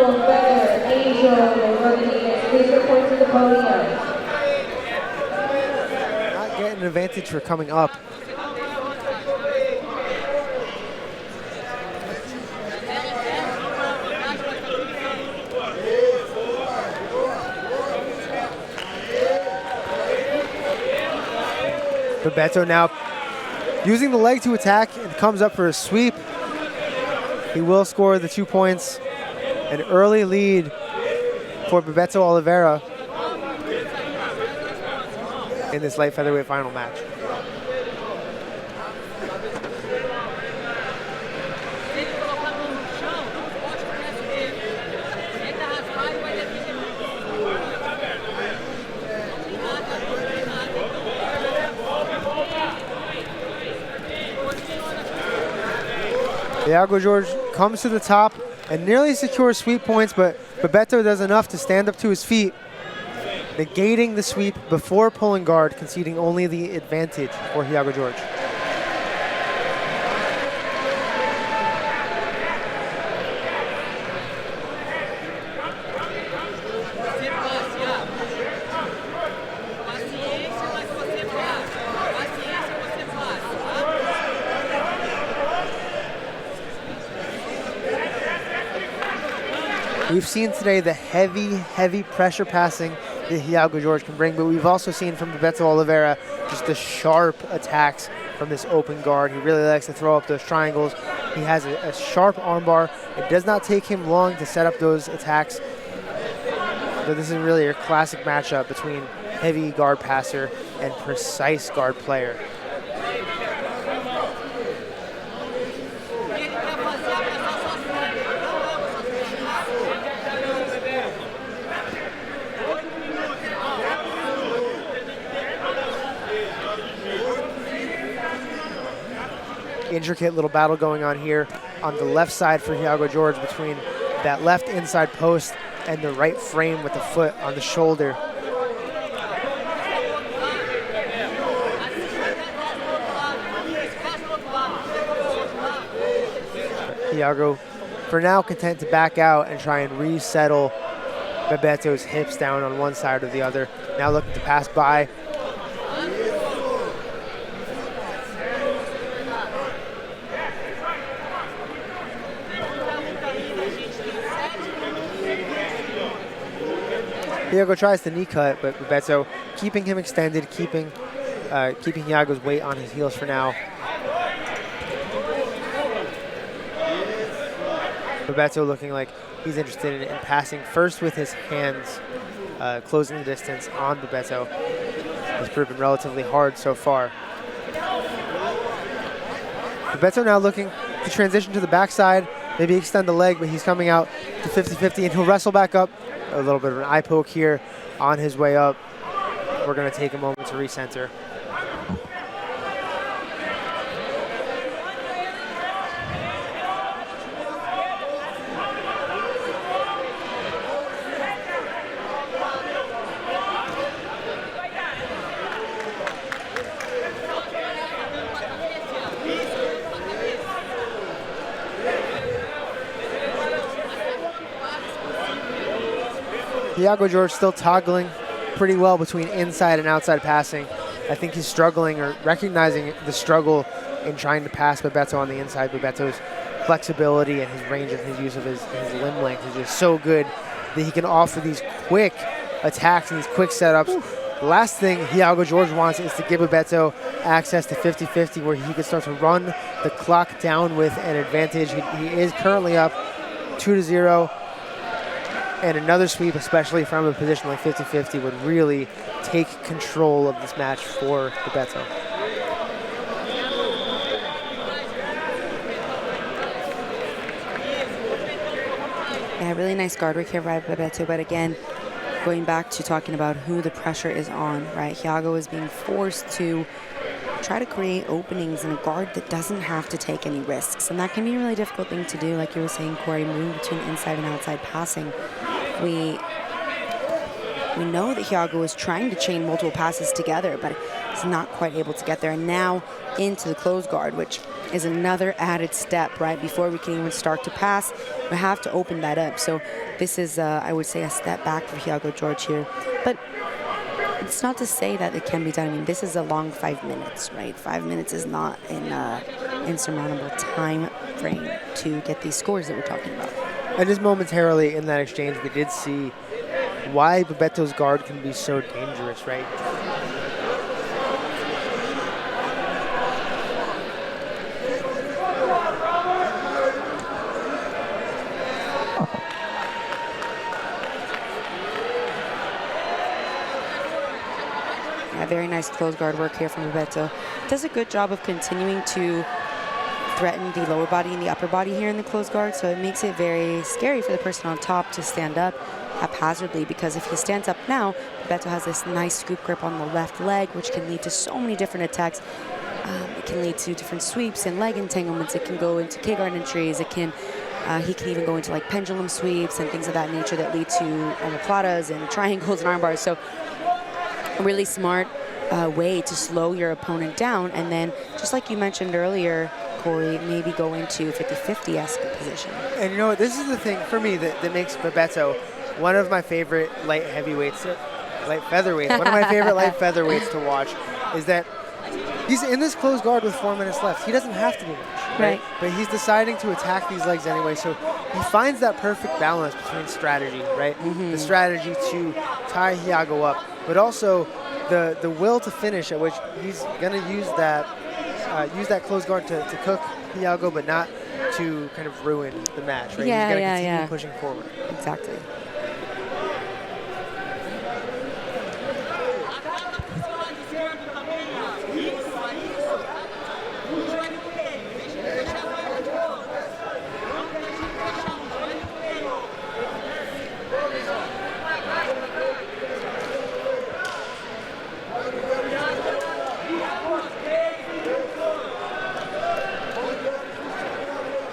Not getting an advantage for coming up. Bebeto now using the leg to attack and comes up for a sweep. He will score the 2 points. An early lead for Bebeto Oliveira in this light featherweight final match. Hiago George comes to the top and nearly secures sweep points, but Bebeto does enough to stand up to his feet, negating the sweep before pulling guard, conceding only the advantage for Hiago George. We've seen today the heavy pressure passing that Hiago George can bring, but we've also seen from Bebeto Oliveira just the sharp attacks from this open guard. He really likes to throw up those triangles. He has a sharp armbar. It does not take him long to set up those attacks. So this is really a classic matchup between heavy guard passer and precise guard player. Intricate little battle going on here on the left side for Hiago George between that left inside post and the right frame with the foot on the shoulder. Hiago, for now, content to back out and try and resettle Bebeto's hips down on one side or the other. Now looking to pass by. Hiago tries the knee cut, but Bebeto keeping him extended, keeping Hiago's weight on his heels for now. Bebeto looking like he's interested in passing first with his hands, closing the distance on Bebeto. Has proven relatively hard so far. Bebeto now looking to transition to the backside, maybe extend the leg, but he's coming out to 50-50 and he'll wrestle back up. A little bit of an eye poke here on his way up. We're going to take a moment to recenter. Hiago George still toggling pretty well between inside and outside passing. I think he's struggling or recognizing the struggle in trying to pass Bebeto on the inside. Bebeto's flexibility and his range and his use of his limb length is just so good that he can offer these quick attacks and these quick setups. The last thing Hiago George wants is to give Bebeto access to 50-50 where he can start to run the clock down with an advantage. He is currently up 2-0. And another sweep, especially from a position like 50-50, would really take control of this match for Bebeto. Yeah, really nice guard work here by Bebeto, but again, going back to talking about who the pressure is on, right? Hiago is being forced to try to create openings in a guard that doesn't have to take any risks, and that can be a really difficult thing to do, like you were saying, Corey, moving between inside and outside passing. We know that Hiago is trying to chain multiple passes together, but he's not quite able to get there. And now into the close guard, which is another added step, right? Before we can even start to pass, we have to open that up. So this is, I would say, a step back for Hiago George here. But it's not to say that it can be done. I mean, this is a long 5 minutes, right? 5 minutes is not an insurmountable time frame to get these scores that we're talking about. And just momentarily in that exchange, we did see why Bebeto's guard can be so dangerous, right? Yeah, very nice close guard work here from Bebeto. Does a good job of continuing to threaten the lower body and the upper body here in the close guard, so it makes it very scary for the person on top to stand up haphazardly, because if he stands up now, Bebeto has this nice scoop grip on the left leg, which can lead to so many different attacks. It can lead to different sweeps and leg entanglements. It can go into K-guard entries. It can, he can even go into like pendulum sweeps and things of that nature that lead to omoplatas and triangles and arm bars. So a really smart way to slow your opponent down, and then just like you mentioned earlier, Corey, maybe go into 50-50-esque position. And you know what, this is the thing for me that makes Bebeto one of my favorite light featherweights, one of my favorite light featherweights to watch, is that he's in this closed guard with 4 minutes left. He doesn't have to do much, right? But he's deciding to attack these legs anyway, so he finds that perfect balance between strategy, right? The strategy to tie Hiago up, but also the will to finish, at which he's going to use that closed guard to cook Hiago, but not to kind of ruin the match, right? Yeah, he's going to continue pushing forward. Exactly.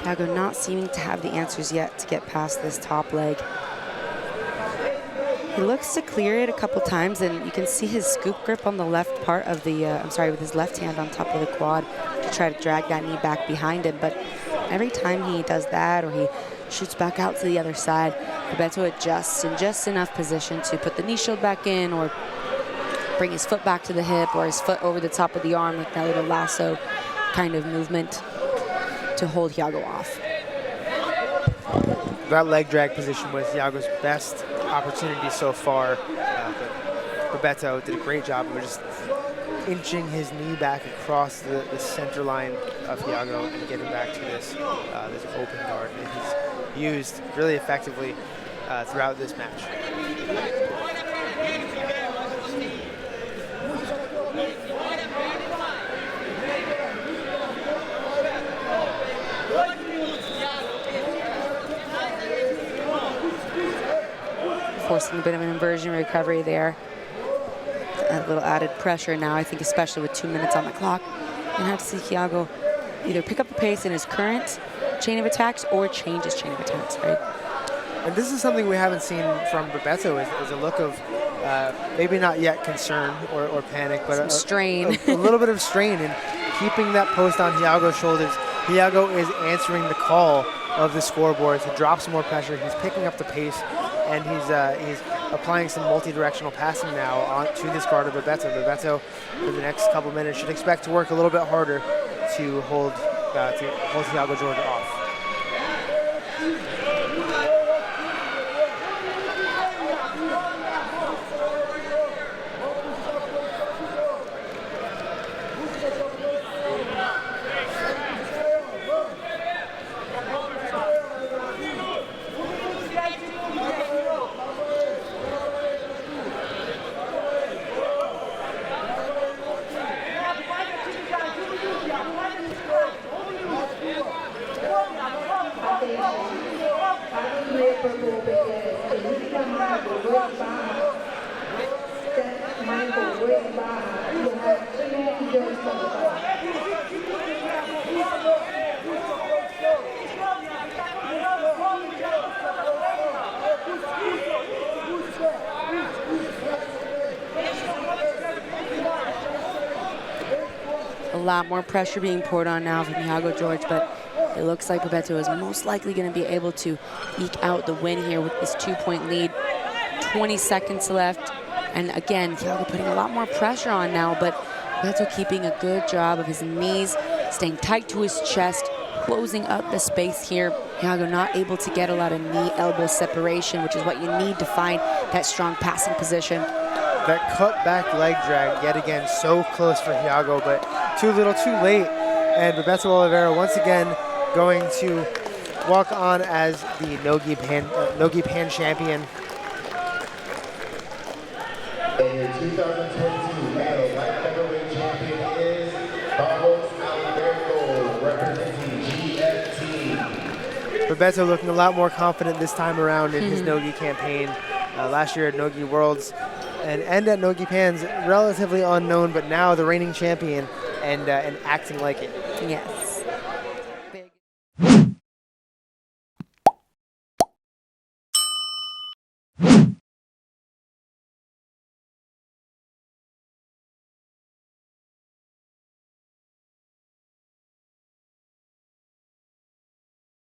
Hiago not seeming to have the answers yet to get past this top leg. He looks to clear it a couple times, and you can see his scoop grip on the left part of the, with his left hand on top of the quad to try to drag that knee back behind him. But every time he does that or he shoots back out to the other side, Bebeto adjusts in just enough position to put the knee shield back in or bring his foot back to the hip or his foot over the top of the arm like that little lasso kind of movement to hold Hiago off. That leg drag position was Hiago's best opportunity so far. But Bebeto did a great job of just inching his knee back across the center line of Hiago and getting back to this open guard that he's used really effectively throughout this match. Forcing a bit of an inversion recovery there. A little added pressure now, I think, especially with 2 minutes on the clock. And have to see Hiago either pick up the pace in his current chain of attacks or change his chain of attacks, right? And this is something we haven't seen from Bebeto, is a look of maybe not yet concern or panic, but strain. A little bit of strain in keeping that post on Hiago's shoulders. Hiago is answering the call of the scoreboard to drop some more pressure. He's picking up the pace, and he's applying some multi-directional passing now to this guard of Bebeto. Bebeto, for the next couple minutes, should expect to work a little bit harder to hold Hiago George off. lot more pressure being poured on now from Hiago George, but it looks like Bebeto is most likely going to be able to eke out the win here with this 2-point lead. 20 seconds left. And again, Hiago putting a lot more pressure on now, but Bebeto keeping a good job of his knees, staying tight to his chest, closing up the space here. Hiago not able to get a lot of knee-elbow separation, which is what you need to find that strong passing position. That cut back leg drag, yet again, so close for Hiago, but too little, too late. And Bebeto Oliveira once again going to walk on as the Nogi Pan champion. And your 2022 Battle Light Featherweight champion is Oliveira, representing GFT. Bebeto looking a lot more confident this time around in his Nogi campaign. Last year at Nogi Worlds and at Nogi Pans, relatively unknown, but now the reigning champion and acting like it. Yes.